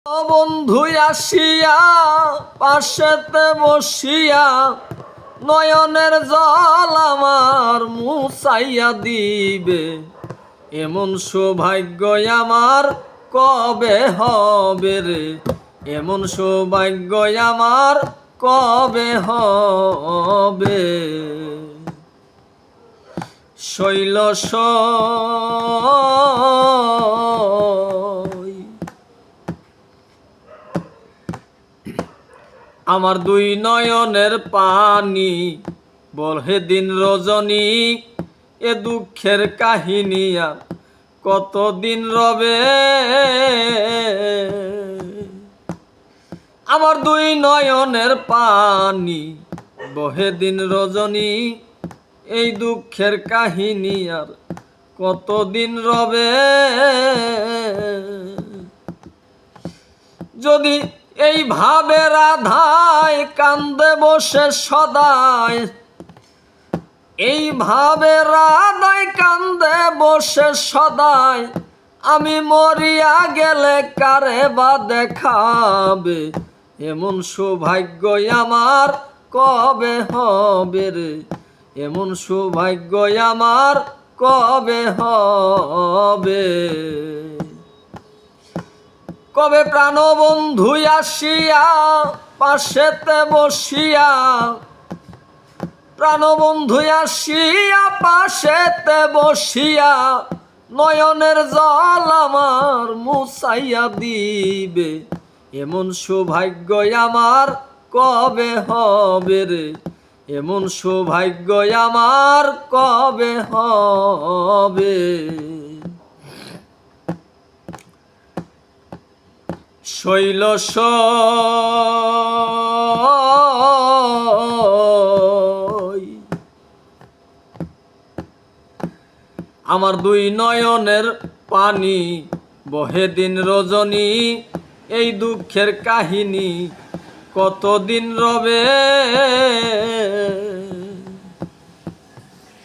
বন্ধু আসিয়া পাশেতে বসিয়া নয়নের জল আমার মুছাইয়া দিবে, এমন সৌভাগ্য আমার কবে হবে রে, এমন সৌভাগ্য আমার কবে হবে। শৈলশ আমার দুই নয়নের পানি বলহে দিন রজনী, এ দুঃখের কাহিনী আর কতদিন রবে। আমার দুই নয়নের পানি বহে দিন রজনী, এই দুঃখের কাহিনী আর কতদিন রবে। যদি এইভাবে রাধায় কান্দে বসে সদায়, এইভাবে রাধায় কান্দে বসে সদায়, আমি মরিয়া গেলে কারে বা দেখাবে, এমন সৌভাগ্য আমার কবে হবে রে, এমন সৌভাগ্য আমার কবে হবে। কবে প্রাণবন্ধু আসিয়া পাশেতে বসিয়া, প্রাণবন্ধু আসিয়া পাশেতে বসিয়া নয়নের জল আমার মুছাইয়া দিবে, এমন সৌভাগ্য আমার কবে হবে রে, এমন সৌভাগ্য আমার কবে হবে। শৈলশ আমার দুই নয়নের পানি বহে দিন রজনী, এই দুঃখের কাহিনী কতদিন রবে।